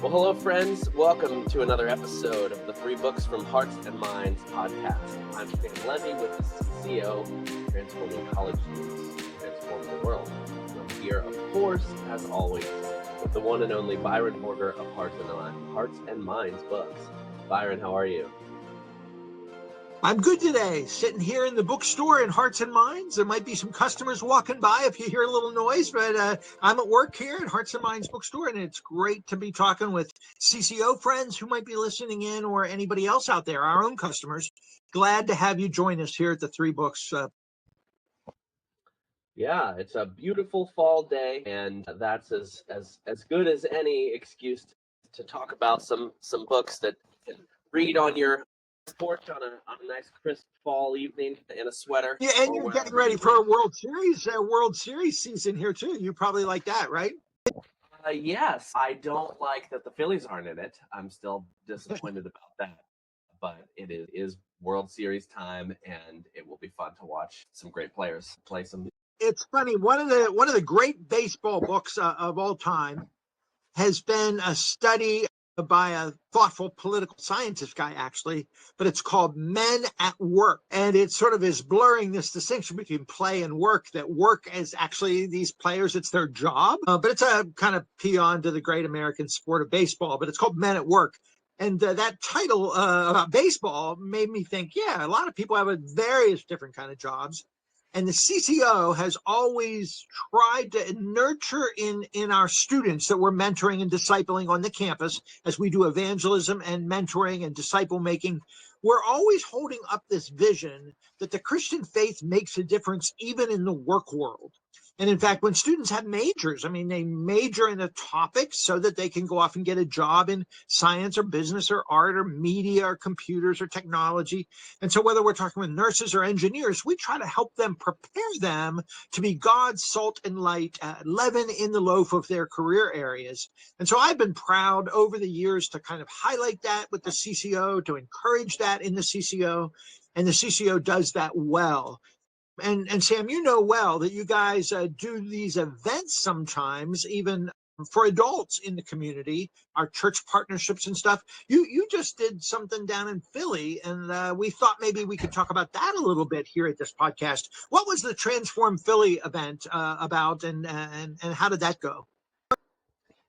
Well, hello, friends. Welcome to another episode of the Three Books from Hearts and Minds podcast. I'm Sam Levy with the CCO, Transforming College Students, Transforming the World. And I'm here, of course, as always, with the one and only Byron Borger of Hearts and Minds Books. Byron, how are you? I'm good today, sitting here in the bookstore in Hearts and Minds. There might be some customers walking by if you hear a little noise, but I'm at work here at Hearts and Minds Bookstore, and it's great to be talking with CCO friends who might be listening in or anybody else out there, our own customers. Glad to have you join us here at the Three Books. Yeah, it's a beautiful fall day, and that's as good as any excuse to talk about some books that you can read on your porch on a nice crisp fall evening in a sweater. Yeah, and you're getting ready for a World Series season here too. You probably like that, right? Yes, I don't like that the Phillies aren't in it. I'm still disappointed about that, but it is World Series time, and it will be fun to watch some great players play some. It's funny. One of the great baseball books of all time has been a study by a thoughtful political scientist guy, actually, but it's called Men at Work. And it sort of is blurring this distinction between play and work, that work is actually these players, it's their job. But it's a kind of paean to the great American sport of baseball, but it's called Men at Work. And that title about baseball made me think, yeah, a lot of people have various different kind of jobs. And the CCO has always tried to nurture in our students that we're mentoring and discipling on the campus as we do evangelism and mentoring and disciple making. We're always holding up this vision that the Christian faith makes a difference even in the work world. And in fact, when students have majors, they major in a topic so that they can go off and get a job in science or business or art or media or computers or technology. And so whether we're talking with nurses or engineers, we try to help them prepare them to be God's salt and light, leaven in the loaf of their career areas. And so I've been proud over the years to kind of highlight that with the CCO, to encourage that in the CCO. And the CCO does that well. And Sam, you know well that you guys do these events sometimes, even for adults in the community, our church partnerships and stuff. You just did something down in Philly, and we thought maybe we could talk about that a little bit here at this podcast. What was the Transform Philly event about, and how did that go?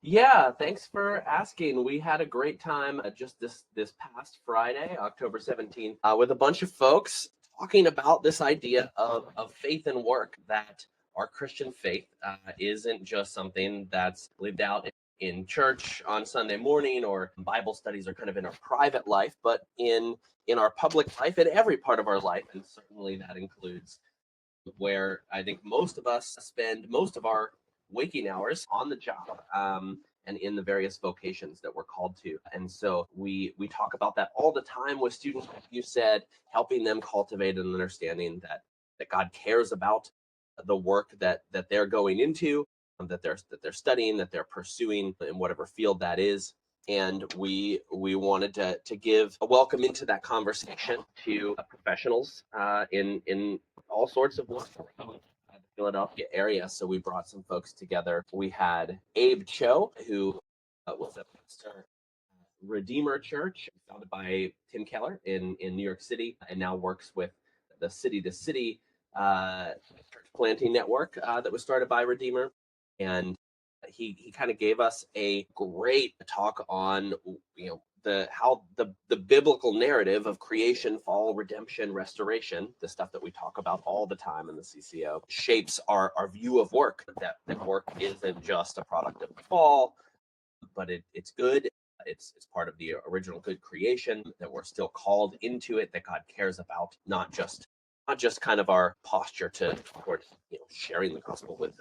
Yeah, thanks for asking. We had a great time just this past Friday, October 17th, with a bunch of folks talking about this idea of faith and work, that our Christian faith isn't just something that's lived out in church on Sunday morning, or Bible studies are kind of in our private life, but in our public life, in every part of our life. And certainly that includes where I think most of us spend most of our waking hours, on the job, and in the various vocations that we're called to. And so we talk about that all the time with students, like you said, helping them cultivate an understanding that God cares about the work that they're going into, that they're studying, that they're pursuing in whatever field that is. And we wanted to give a welcome into that conversation to professionals in all sorts of work around the Philadelphia area. So we brought some folks together. We had Abe Cho, who was a pastor at Redeemer Church, founded by Tim Keller in New York City, and now works with the City to City church planting network that was started by Redeemer. And he kind of gave us a great talk on how the biblical narrative of creation, fall, redemption, restoration, the stuff that we talk about all the time in the CCO, shapes our view of work, that work isn't just a product of the fall, but it's good. It's part of the original good creation, that we're still called into it, that God cares about, not just kind of our posture towards sharing the gospel with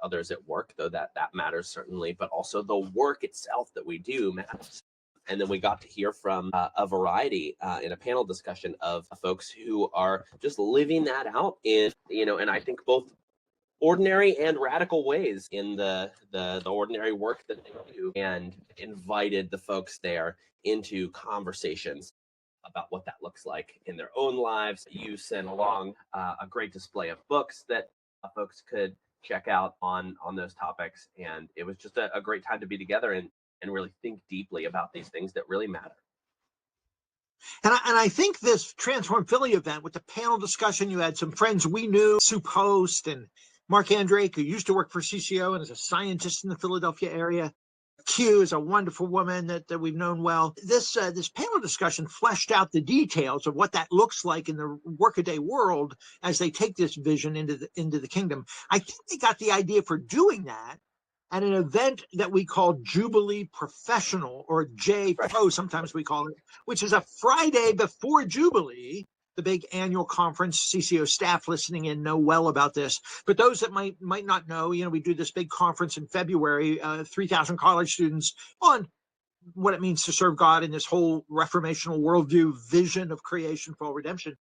others at work, though that matters certainly, but also the work itself that we do matters. And then we got to hear from a variety in a panel discussion of folks who are just living that out in, and I think both ordinary and radical ways in the ordinary work that they do, and invited the folks there into conversations about what that looks like in their own lives. You sent along a great display of books that folks could check out on those topics, and it was just a great time to be together. And and really think deeply about these things that really matter. And I think this Transform Philly event with the panel discussion, you had some friends we knew, Soup Host and Mark Andrake, who used to work for CCO and is a scientist in the Philadelphia area. Q is a wonderful woman that we've known well. This panel discussion fleshed out the details of what that looks like in the workaday world as they take this vision into the kingdom. I think they got the idea for doing that at an event that we call Jubilee Professional, or J Pro, sometimes we call it, which is a Friday before Jubilee, the big annual conference. CCO staff listening in know well about this, but those that might not know, we do this big conference in February, 3,000 college students on what it means to serve God in this whole reformational worldview vision of creation for all redemption.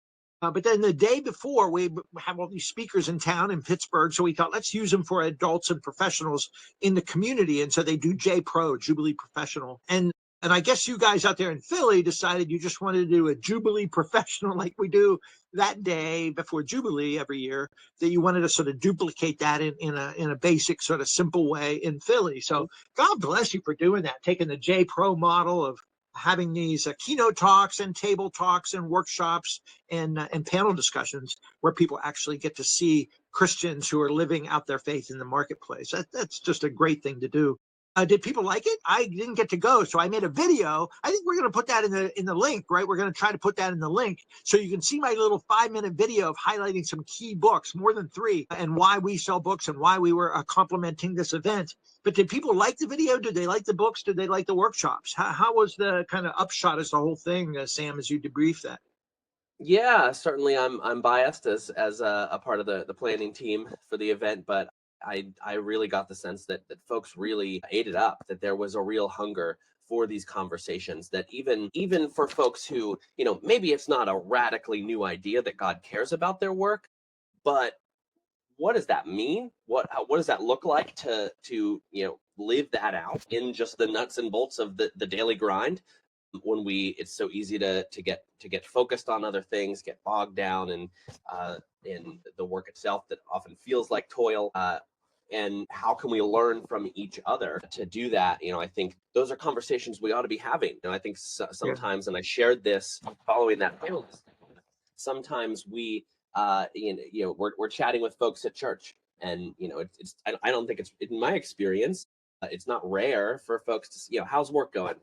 But then the day before, we have all these speakers in town in Pittsburgh. So we thought, let's use them for adults and professionals in the community. And so they do J Pro, Jubilee Professional. And I guess you guys out there in Philly decided you just wanted to do a Jubilee Professional like we do that day before Jubilee every year, that you wanted to sort of duplicate that in a basic sort of simple way in Philly. So God bless you for doing that, taking the J Pro model of having these keynote talks and table talks and workshops and panel discussions where people actually get to see Christians who are living out their faith in the marketplace. That's just a great thing to do. Did people like it? I didn't get to go, so I made a video. I think we're going to put that in the link, right? We're going to try to put that in the link so you can see my little 5-minute video of highlighting some key books, more than 3, and why we sell books and why we were complimenting this event. But did people like the video? Did they like the books? Did they like the workshops? How was the kind of upshot as the whole thing, Sam, as you debrief that? Yeah, certainly I'm biased as a part of the planning team for the event, but I really got the sense that folks really ate it up, that there was a real hunger for these conversations, that even for folks who, maybe it's not a radically new idea that God cares about their work, but what does that mean? What does that look like to live that out in just the nuts and bolts of the daily grind? When it's so easy to get focused on other things, get bogged down in the work itself that often feels like toil. And how can we learn from each other to do that? I think those are conversations we ought to be having. I think sometimes, and I shared this following that panel, sometimes we we're chatting with folks at church, and I don't think it's, in my experience, it's not rare for folks to how's work going?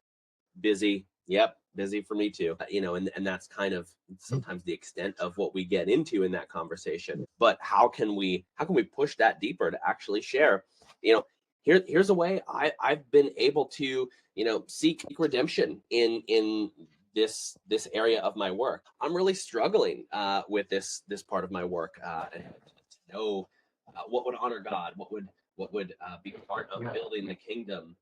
Busy. Yep, busy for me too. And that's kind of sometimes the extent of what we get into in that conversation. But how can we push that deeper to actually share? Here's a way I've been able to seek redemption in this area of my work. I'm really struggling with this part of my work, and to know what would honor God, what would be part of building the kingdom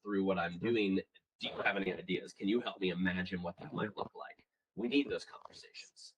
through what I'm doing. Do you have any ideas? Can you help me imagine what that might look like? We need those conversations.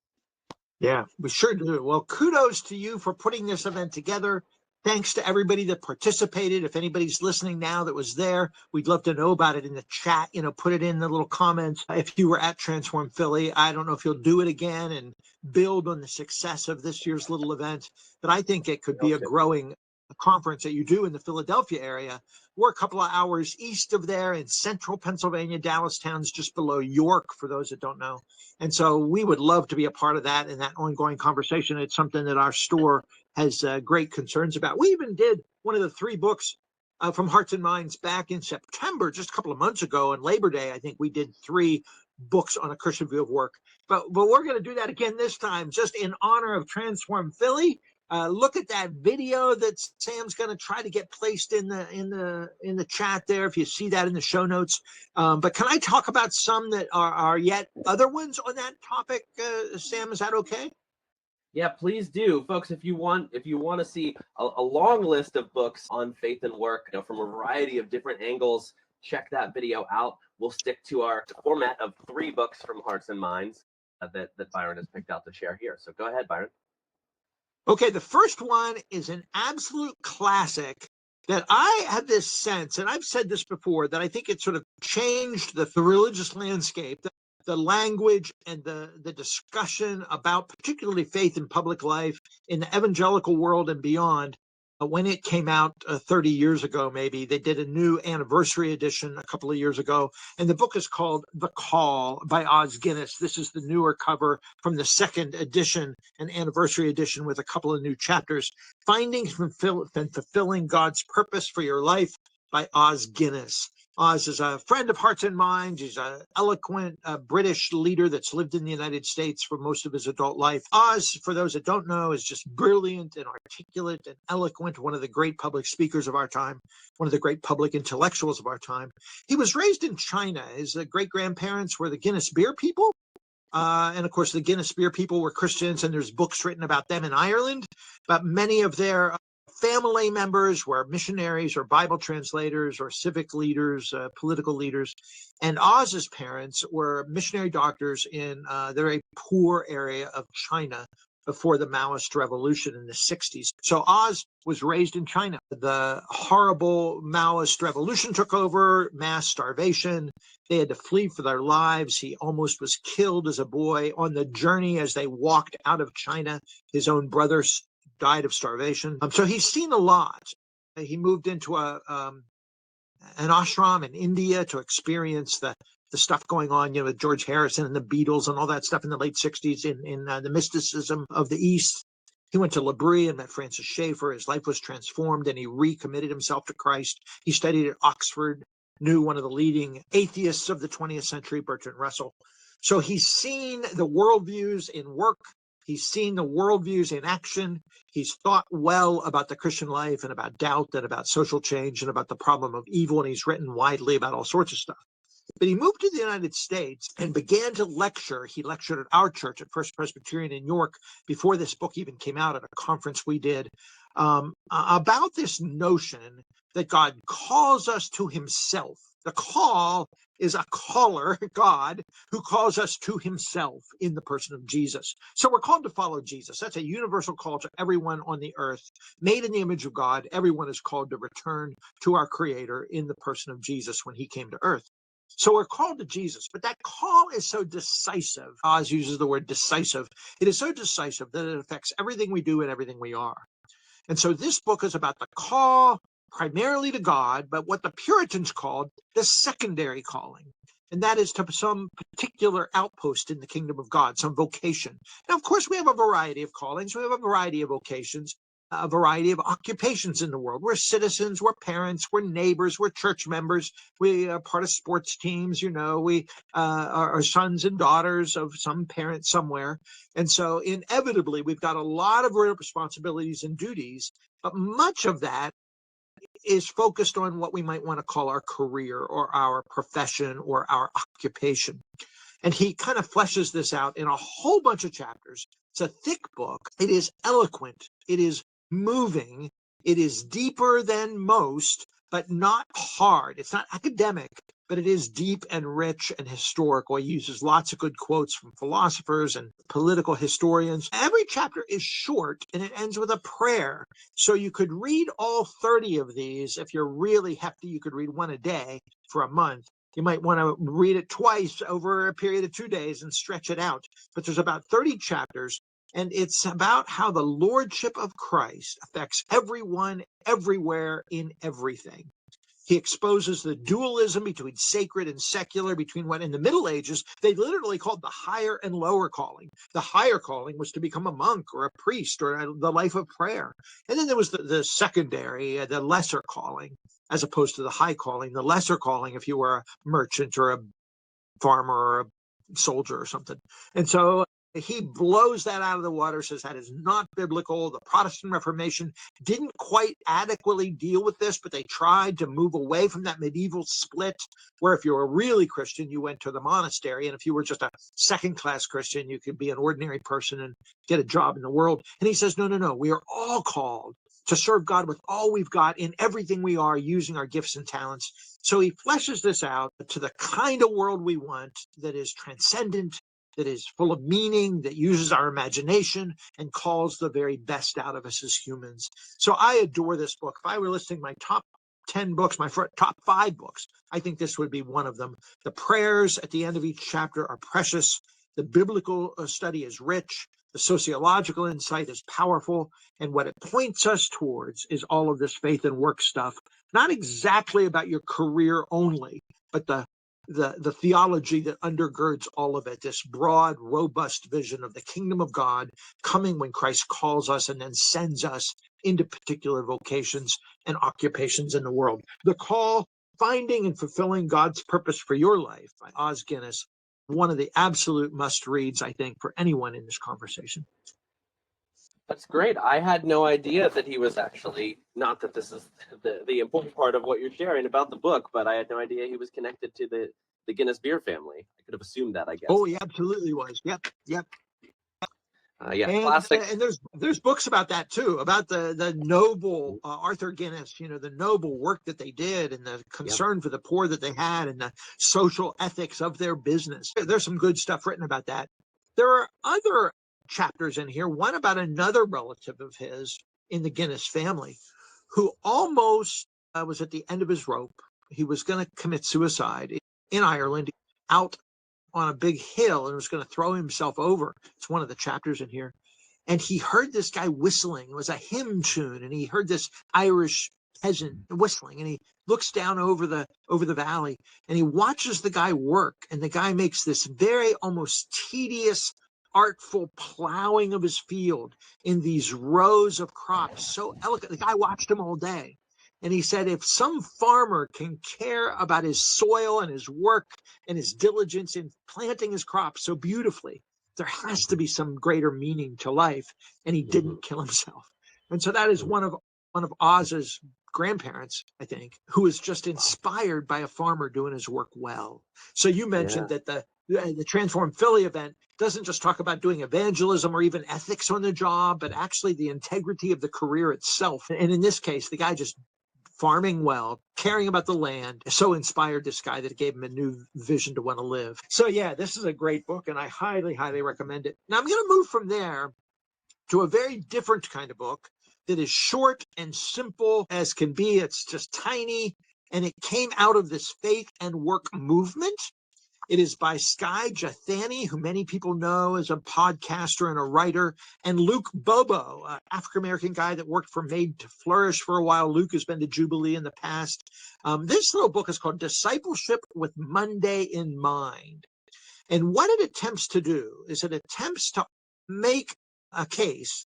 Yeah, we sure do. Well, kudos to you for putting this event together. Thanks to everybody that participated. If anybody's listening now that was there, we'd love to know about it in the chat. Put it in the little comments. If you were at Transform Philly, I don't know if you'll do it again and build on the success of this year's little event, but I think it could be a growing conference that you do in the Philadelphia area. We're a couple of hours east of there in central Pennsylvania. Dallastown's just below York, for those that don't know. And so we would love to be a part of that and that ongoing conversation. It's something that our store has great concerns about. We even did one of the 3 books from Hearts and Minds back in September, just a couple of months ago, on Labor Day. I think we did 3 books on a Christian view of work. But we're going to do that again this time, just in honor of Transform Philly. Look at that video that Sam's going to try to get placed in the chat there, if you see that in the show notes. But can I talk about some that are yet other ones on that topic, Sam? Is that okay? Yeah, please do, folks. If you want to see a long list of books on faith and work, from a variety of different angles, check that video out. We'll stick to our format of 3 books from Hearts and Minds that Byron has picked out to share here. So go ahead, Byron. Okay, the first one is an absolute classic that I have this sense, and I've said this before, that I think it sort of changed the religious landscape, the language and the discussion about particularly faith in public life in the evangelical world and beyond. when it came out 30 years ago, maybe. They did a new anniversary edition a couple of years ago, and the book is called The Call by Os Guinness. This is the newer cover from the second edition, an anniversary edition with a couple of new chapters. Finding and Fulfilling God's Purpose for Your Life by Os Guinness. Oz is a friend of Hearts and Minds. He's an eloquent British leader that's lived in the United States for most of his adult life. Oz, for those that don't know, is just brilliant and articulate and eloquent, one of the great public speakers of our time, one of the great public intellectuals of our time. He was raised in China. His great-grandparents were the Guinness beer people. And of course, the Guinness beer people were Christians, and there's books written about them in Ireland. But many of their family members were missionaries or Bible translators or civic leaders, political leaders. And Oz's parents were missionary doctors in the very poor area of China before the Maoist revolution in the 60s. So Oz was raised in China. The horrible Maoist revolution took over, mass starvation. They had to flee for their lives. He almost was killed as a boy on the journey as they walked out of China. His own brothers died of starvation. So he's seen a lot. He moved into an ashram in India to experience the stuff going on, with George Harrison and the Beatles and all that stuff in the late 60s in the mysticism of the East. He went to L'Abri and met Francis Schaeffer. His life was transformed, and he recommitted himself to Christ. He studied at Oxford, knew one of the leading atheists of the 20th century, Bertrand Russell. So he's seen the worldviews in work. He's seen the worldviews in action. He's thought well about the Christian life and about doubt and about social change and about the problem of evil, and he's written widely about all sorts of stuff. But he moved to the United States and began to lecture. He lectured at our church at First Presbyterian in York before this book even came out at a conference we did about this notion that God calls us to himself. The call is a caller, God, who calls us to himself in the person of Jesus. So we're called to follow Jesus. That's a universal call to everyone on the earth. Made in the image of God, everyone is called to return to our Creator in the person of Jesus when he came to earth. So we're called to Jesus, but that call is so decisive. Oz uses the word decisive. It is so decisive that it affects everything we do and everything we are. And so this book is about the call primarily to God, but what the Puritans called the secondary calling. And that is to some particular outpost in the kingdom of God, some vocation. Now, of course, we have a variety of callings. We have a variety of vocations, a variety of occupations in the world. We're citizens, we're parents, we're neighbors, we're church members. We are part of sports teams, we are sons and daughters of some parent somewhere. And so inevitably, we've got a lot of responsibilities and duties, but much of that is focused on what we might want to call our career or our profession or our occupation. And he kind of fleshes this out in a whole bunch of chapters. It's a thick book. It is eloquent. It is moving. It is deeper than most, but not hard. It's not academic, but it is deep and rich and historical. He uses lots of good quotes from philosophers and political historians. Every chapter is short, and it ends with a prayer. So you could read all 30 of these. If you're really hefty, you could read one a day for a month. You might want to read it twice over a period of 2 days and stretch it out. But there's about 30 chapters, and it's about how the lordship of Christ affects everyone, everywhere, in everything. He exposes the dualism between sacred and secular, between what in the Middle Ages they literally called the higher and lower calling. The higher calling was to become a monk or a priest or the life of prayer. And then there was the secondary, the lesser calling, as opposed to the high calling. The lesser calling, if you were a merchant or a farmer or a soldier or something. And so he blows that out of the water, says that is not biblical. The Protestant Reformation didn't quite adequately deal with this, but they tried to move away from that medieval split where if you were really Christian, you went to the monastery. And if you were just a second-class Christian, you could be an ordinary person and get a job in the world. And he says, no, we are all called to serve God with all we've got in everything we are, using our gifts and talents. So he fleshes this out to the kind of world we want that is transcendent, that is full of meaning, that uses our imagination and calls the very best out of us as humans. So I adore this book. If I were listing my top 10 books, my top 5 books, I think this would be one of them. The prayers at the end of each chapter are precious. The biblical study is rich. The sociological insight is powerful, and what it points us towards is all of this faith and work stuff, not exactly about your career only, but the theology that undergirds all of it, this broad, robust vision of the kingdom of God coming when Christ calls us and then sends us into particular vocations and occupations in the world. The Call, Finding and Fulfilling God's Purpose for Your Life by Os Guinness, one of the absolute must-reads, I think, for anyone in this conversation. That's great. I had no idea that he was actually, not that this is the important part of what you're sharing about the book, but I had no idea he was connected to the Guinness beer family. I could have assumed that, I guess. Oh, he absolutely was. Yep. Yeah, And classic. and there's books about that too, about the noble Arthur Guinness, the noble work that they did and the concern for the poor that they had and the social ethics of their business. There's some good stuff written about that. There are other chapters in here, one about another relative of his in the Guinness family who almost was at the end of his rope. He was going to commit suicide in Ireland, out on a big hill, and was going to throw himself over. It's one of the chapters in here. And he heard this guy whistling. It was a hymn tune, and he heard this Irish peasant whistling, and he looks down over the valley, and he watches the guy work, and the guy makes this very almost tedious, artful plowing of his field in these rows of crops. So elegant. The guy watched him all day. And he said, if some farmer can care about his soil and his work and his diligence in planting his crops so beautifully, there has to be some greater meaning to life. And he didn't kill himself. And so that is one of Oz's grandparents, I think, who was just inspired by a farmer doing his work well. So you mentioned that the Transform Philly event doesn't just talk about doing evangelism or even ethics on the job, but actually the integrity of the career itself. And in this case, the guy just farming well, caring about the land, so inspired this guy that it gave him a new vision to want to live. So yeah, this is a great book, and I highly, highly recommend it. Now I'm going to move from there to a very different kind of book that is short and simple as can be. It's just tiny, and it came out of this faith and work movement. It is by Skye, Jethani, who many people know as a podcaster and a writer, and Luke Bobo, an African-American guy that worked for Made to Flourish for a while. Luke has been to Jubilee in the past. This little book is called Discipleship with Monday in Mind. And what it attempts to do is it attempts to make a case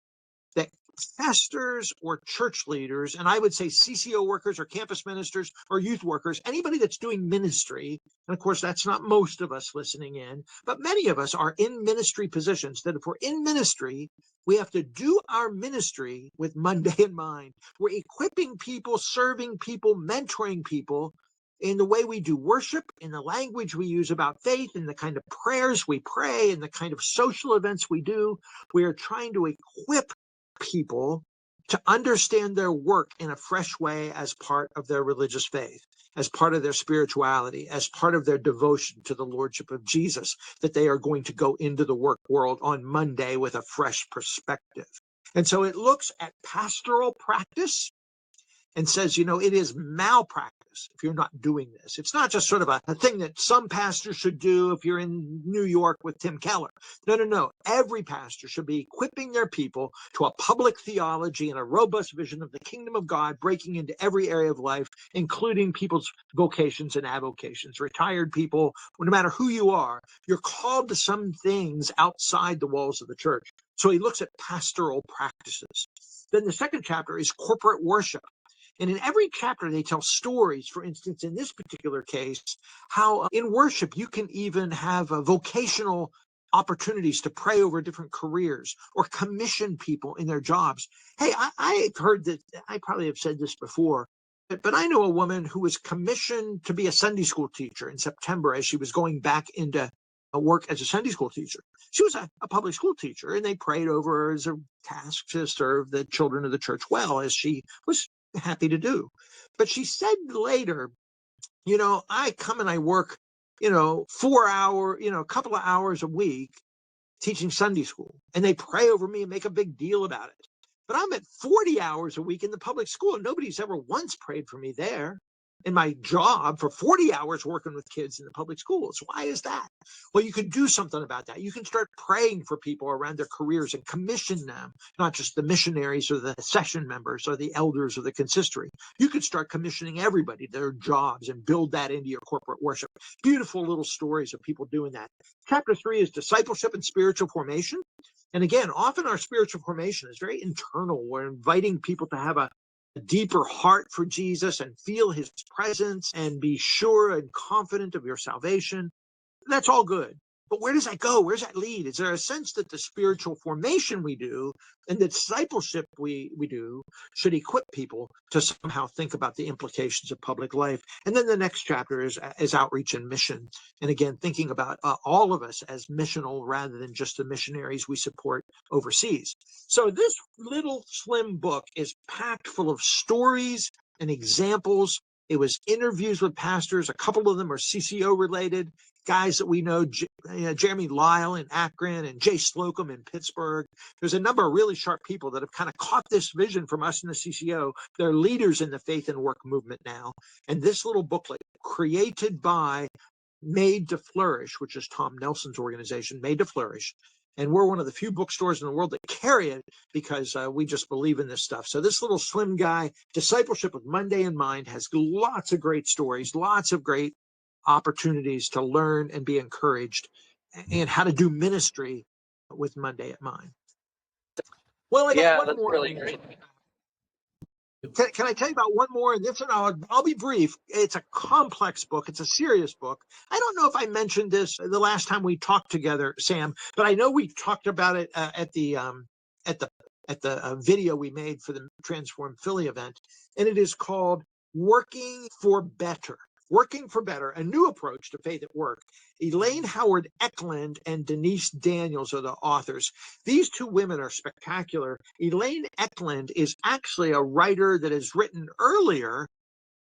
that pastors or church leaders, and I would say CCO workers or campus ministers or youth workers, anybody that's doing ministry, and of course that's not most of us listening in, but many of us are in ministry positions, that if we're in ministry, we have to do our ministry with Monday in mind. We're equipping people, serving people, mentoring people in the way we do worship, in the language we use about faith, in the kind of prayers we pray, in the kind of social events we do. We are trying to equip people to understand their work in a fresh way as part of their religious faith, as part of their spirituality, as part of their devotion to the Lordship of Jesus, that they are going to go into the work world on Monday with a fresh perspective. And so it looks at pastoral practice and says, it is malpractice if you're not doing this. It's not just sort of a thing that some pastors should do if you're in New York with Tim Keller. No. Every pastor should be equipping their people to a public theology and a robust vision of the kingdom of God, breaking into every area of life, including people's vocations and avocations. Retired people, no matter who you are, you're called to some things outside the walls of the church. So he looks at pastoral practices. Then the second chapter is corporate worship. And in every chapter, they tell stories. For instance, in this particular case, how in worship, you can even have vocational opportunities to pray over different careers or commission people in their jobs. Hey, I've heard that, I probably have said this before, but I know a woman who was commissioned to be a Sunday school teacher in September as she was going back into work as a Sunday school teacher. She was a public school teacher, and they prayed over her as a task to serve the children of the church well, as she was happy to do. But she said later, I come and I work, 4 hour, a couple of hours a week teaching Sunday school, and they pray over me and make a big deal about it. But I'm at 40 hours a week in the public school, and nobody's ever once prayed for me there. in my job for 40 hours working with kids in the public schools. Why is that? Well, you can do something about that. You can start praying for people around their careers and commission them, not just the missionaries or the session members or the elders or the consistory. You could start commissioning everybody their jobs and build that into your corporate worship. Beautiful little stories of people doing that. Chapter 3 is discipleship and spiritual formation. And again, often our spiritual formation is very internal. We're inviting people to have a deeper heart for Jesus and feel his presence and be sure and confident of your salvation. That's all good. But where does that go? Where does that lead? Is there a sense that the spiritual formation we do and the discipleship we do should equip people to somehow think about the implications of public life? And then the next chapter is outreach and mission. And again, thinking about all of us as missional rather than just the missionaries we support overseas. So this little slim book is packed full of stories and examples. It was interviews with pastors. A couple of them are CCO related. Guys that we know, Jeremy Lyle in Akron and Jay Slocum in Pittsburgh. There's a number of really sharp people that have kind of caught this vision from us in the CCO. They're leaders in the faith and work movement now. And this little booklet, created by Made to Flourish, which is Tom Nelson's organization, Made to Flourish. And we're one of the few bookstores in the world that carry it because we just believe in this stuff. So this little slim guy, Discipleship with Monday in Mind, has lots of great stories, lots of great opportunities to learn and be encouraged, and how to do ministry with Monday at Mind. Well, I got Yeah, one that's more. really great. Can I tell you about one more? And this one, I'll be brief. It's a complex book. It's a serious book. I don't know if I mentioned this the last time we talked together, Sam, but I know we talked about it at the video we made for the Transform Philly event, and it is called Working for Better. Working for Better, a new approach to faith at work. Elaine Howard Ecklund and Denise Daniels are the authors. These two women are spectacular. Elaine Ecklund is actually a writer that has written earlier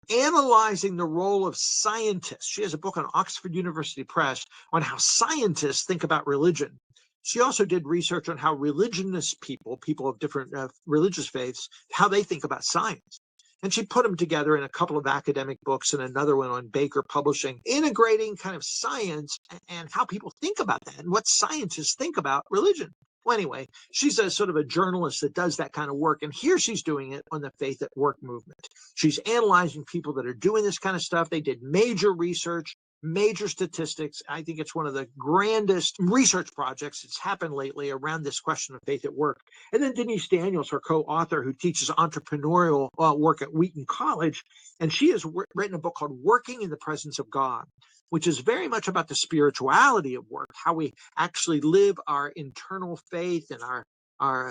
analyzing the role of scientists. She has a book on Oxford University Press on how scientists think about religion. She also did research on how religionist people of different religious faiths, how they think about science. And she put them together in a couple of academic books and another one on Baker Publishing, integrating kind of science and how people think about that and what scientists think about religion. Well, anyway, she's a sort of a journalist that does that kind of work. And here she's doing it on the Faith at Work movement. She's analyzing people that are doing this kind of stuff. They did major research, major statistics. I think it's one of the grandest research projects that's happened lately around this question of faith at work. And then Denise Daniels, her co-author, who teaches entrepreneurial work at Wheaton College, and she has written a book called Working in the Presence of God, which is very much about the spirituality of work, how we actually live our internal faith and our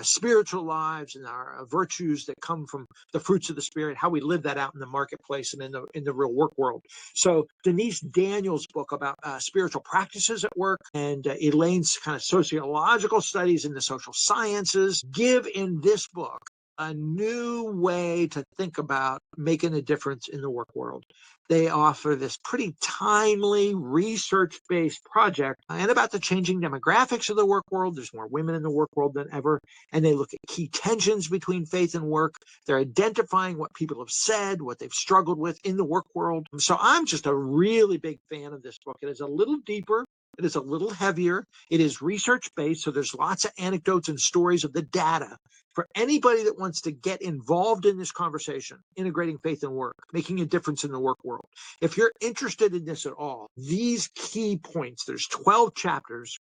spiritual lives and our virtues that come from the fruits of the Spirit, how we live that out in the marketplace and in the real work world. So Denise Daniels' book about spiritual practices at work and Elaine's kind of sociological studies in the social sciences give in this book a new way to think about making a difference in the work world. They offer this pretty timely research-based project and about the changing demographics of the work world. There's more women in the work world than ever, and they look at key tensions between faith and work. They're identifying what people have said, what they've struggled with in the work world. So I'm just a really big fan of this book. It is a little deeper. It is a little heavier. It is research-based, so there's lots of anecdotes and stories of the data for anybody that wants to get involved in this conversation, integrating faith and work, making a difference in the work world. If you're interested in this at all, these key points, there's 12 chapters,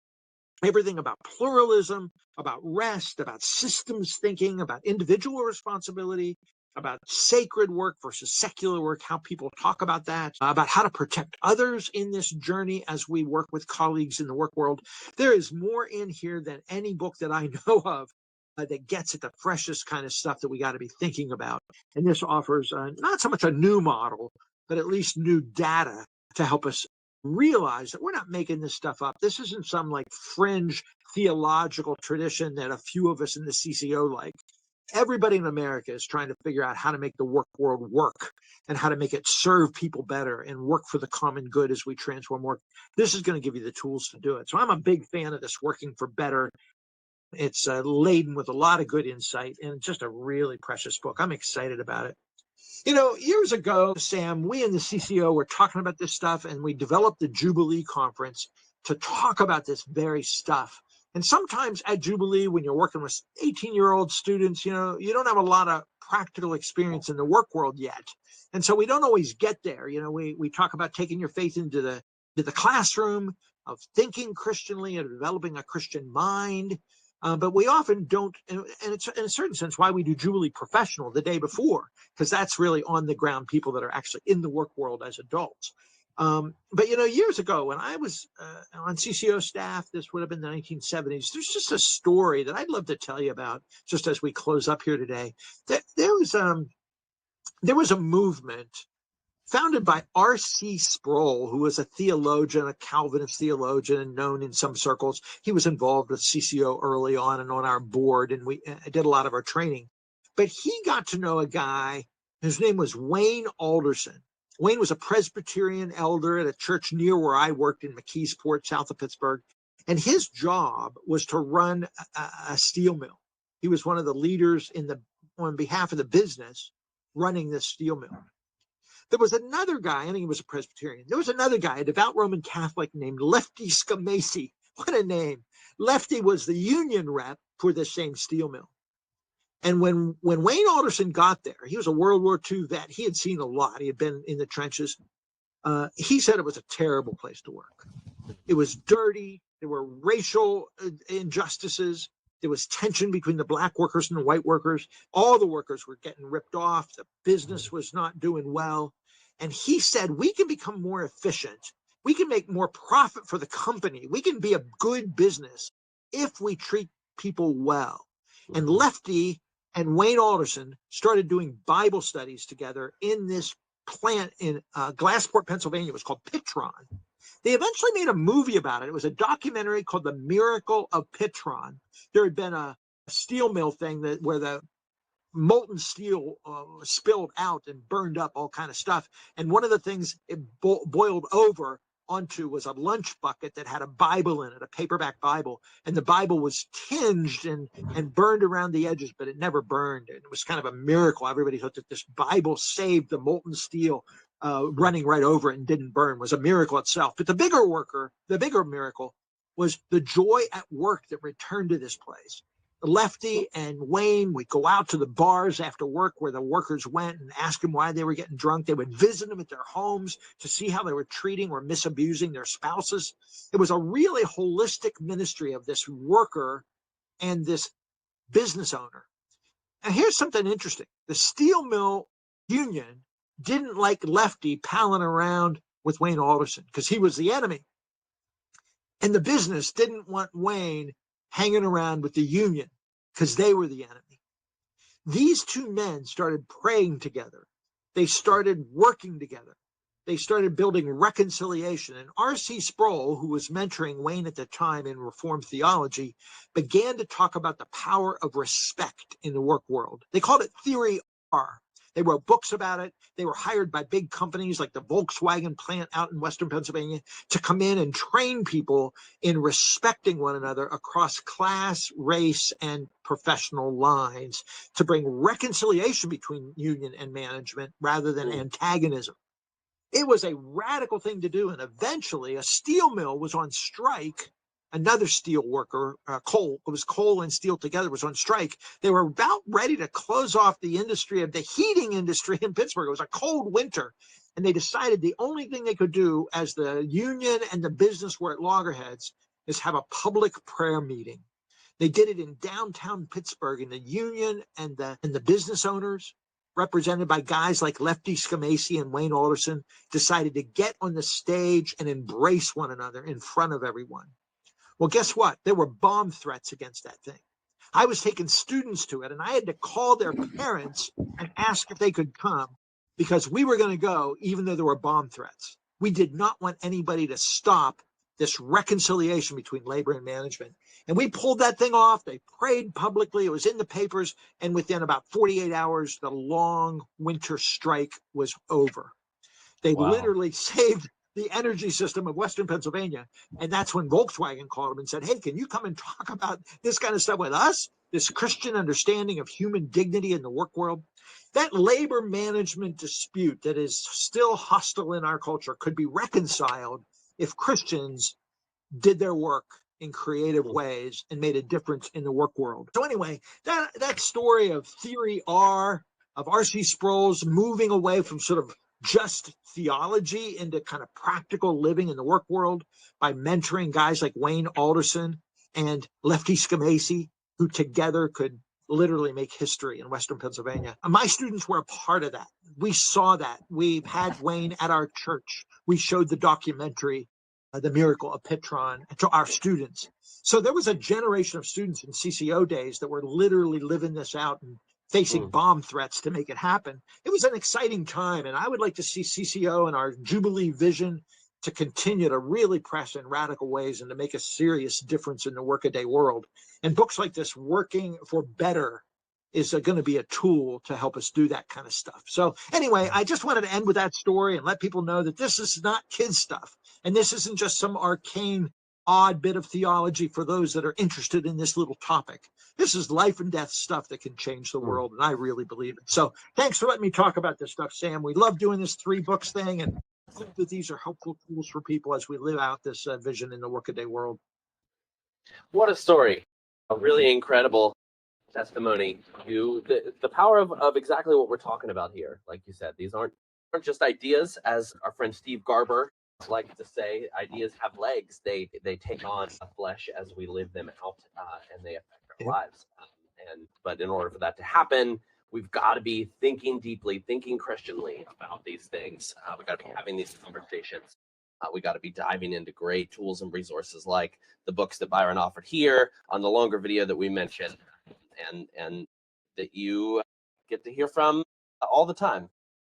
everything about pluralism, about rest, about systems thinking, about individual responsibility, about sacred work versus secular work, how people talk about that, about how to protect others in this journey as we work with colleagues in the work world. There is more in here than any book that I know of that gets at the freshest kind of stuff that we got to be thinking about. And this offers not so much a new model, but at least new data to help us realize that we're not making this stuff up. This isn't some like fringe theological tradition that a few of us in the CCO like. Everybody in America is trying to figure out how to make the work world work and how to make it serve people better and work for the common good as we transform work. This is going to give you the tools to do it. So I'm a big fan of this Working for Better. It's laden with a lot of good insight and just a really precious book. I'm excited about it. Years ago, Sam, we in the CCO were talking about this stuff, and we developed the Jubilee Conference to talk about this very stuff. And sometimes at Jubilee, when you're working with 18-year-old students, you don't have a lot of practical experience in the work world yet. And so we don't always get there. We talk about taking your faith into the classroom, of thinking Christianly and developing a Christian mind. But we often don't, and it's in a certain sense why we do Jubilee Professional the day before, because that's really on the ground people that are actually in the work world as adults. But years ago when I was on CCO staff, this would have been the 1970s. There's just a story that I'd love to tell you about, just as we close up here today. There was a movement founded by R.C. Sproul, who was a theologian, a Calvinist theologian, and known in some circles. He was involved with CCO early on and on our board, and we did a lot of our training. But he got to know a guy, his name was Wayne Alderson. Wayne was a Presbyterian elder at a church near where I worked in McKeesport, south of Pittsburgh. And his job was to run a steel mill. He was one of the leaders on behalf of the business running this steel mill. There was another guy, I think he was a Presbyterian. There was another guy, a devout Roman Catholic named Lefty Skye. What a name. Lefty was the union rep for the same steel mill. And when Wayne Alderson got there, he was a World War II vet. He had seen a lot. He had been in the trenches. He said it was a terrible place to work. It was dirty. There were racial injustices. There was tension between the black workers and the white workers. All the workers were getting ripped off. The business was not doing well. And he said, we can become more efficient. We can make more profit for the company. We can be a good business if we treat people well. And Lefty and Wayne Alderson started doing Bible studies together in this plant in Glassport, Pennsylvania. It was called Pitron. They eventually made a movie about it. It was a documentary called The Miracle of Pitron. There had been a steel mill thing where the molten steel spilled out and burned up all kind of stuff. And one of the things it boiled over onto was a lunch bucket that had a Bible in it, a paperback Bible. And the Bible was tinged and burned around the edges, but it never burned. And it was kind of a miracle. Everybody thought that this Bible saved the molten steel running right over it and didn't burn. Was a miracle itself. But the bigger miracle was the joy at work that returned to this place. Lefty and Wayne would go out to the bars after work where the workers went and ask them why they were getting drunk. They would visit them at their homes to see how they were treating or misabusing their spouses. It was a really holistic ministry of this worker and this business owner. And here's something interesting. The steel mill union didn't like Lefty palling around with Wayne Alderson because he was the enemy. And the business didn't want Wayne hanging around with the union because they were the enemy. These two men started praying together. They started working together. They started building reconciliation. And R.C. Sproul, who was mentoring Wayne at the time in Reformed theology, began to talk about the power of respect in the work world. They called it Theory R. They wrote books about it. They were hired by big companies like the Volkswagen plant out in Western Pennsylvania to come in and train people in respecting one another across class, race, and professional lines to bring reconciliation between union and management rather than antagonism. It was a radical thing to do. And eventually a steel mill was on strike. Another steel worker, coal and steel together, was on strike. They were about ready to close off the industry of the heating industry in Pittsburgh. It was a cold winter. And they decided the only thing they could do as the union and the business were at loggerheads is have a public prayer meeting. They did it in downtown Pittsburgh, and the union and the business owners, represented by guys like Lefty Skye and Wayne Alderson, decided to get on the stage and embrace one another in front of everyone. Well, guess what? There were bomb threats against that thing. I was taking students to it, and I had to call their parents and ask if they could come because we were going to go even though there were bomb threats. We did not want anybody to stop this reconciliation between labor and management. And we pulled that thing off. They prayed publicly. It was in the papers. And within about 48 hours, the long winter strike was over. They literally saved the energy system of Western Pennsylvania. And that's when Volkswagen called them and said, hey, can you come and talk about this kind of stuff with us? This Christian understanding of human dignity in the work world. that labor management dispute that is still hostile in our culture could be reconciled if Christians did their work in creative ways and made a difference in the work world. So anyway, that story of theory R, of R.C. Sproul's moving away from sort of just theology into kind of practical living in the work world by mentoring guys like Wayne Alderson and Lefty Scamacey, who together could literally make history in Western Pennsylvania. My students were a part of that. We saw that. We've had Wayne at our church. We showed the documentary, The Miracle of Petron, to our students. So there was a generation of students in CCO days that were literally living this out and facing bomb threats to make it happen. It was an exciting time, and I would like to see CCO and our Jubilee vision to continue to really press in radical ways and to make a serious difference in the workaday world. And books like this, Working for Better, is going to be a tool to help us do that kind of stuff. So anyway, I just wanted to end with that story and let people know that this is not kids stuff. And this isn't just some arcane, odd bit of theology for those that are interested in this little topic. This is life and death stuff that can change the world, and I really believe it. So thanks for letting me talk about this stuff, Sam. We love doing this 3 books thing, and hope that these are helpful tools for people as we live out this vision in the workaday world. What a story. A really incredible testimony to the power of exactly what we're talking about here. Like you said, these aren't just ideas, as our friend Steve Garber likes to say. Ideas have legs. They take on a flesh as we live them out, and they affect our lives. But in order for that to happen, we've got to be thinking deeply, thinking Christianly about these things. We've got to be having these conversations. We got to be diving into great tools and resources like the books that Byron offered here on the longer video that we mentioned, and that you get to hear from all the time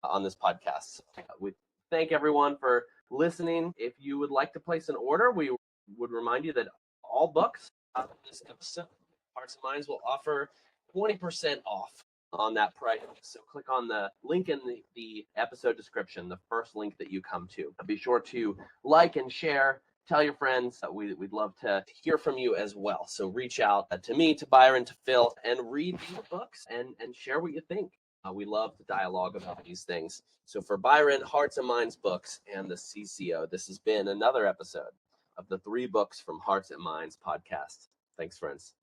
on this podcast. We thank everyone for listening. If you would like to place an order, we would remind you that all books on this episode, Hearts and Minds, will offer 20% off on that price. So click on the link in the episode description, the first link that you come to. Be sure to like and share. Tell your friends. We'd love to hear from you as well. So reach out to me, to Byron, to Phil, and read these books and share what you think. We love to dialogue about these things. So for Byron, Hearts and Minds Books, and the CCO, this has been another episode of the 3 Books from Hearts and Minds podcast. Thanks, friends.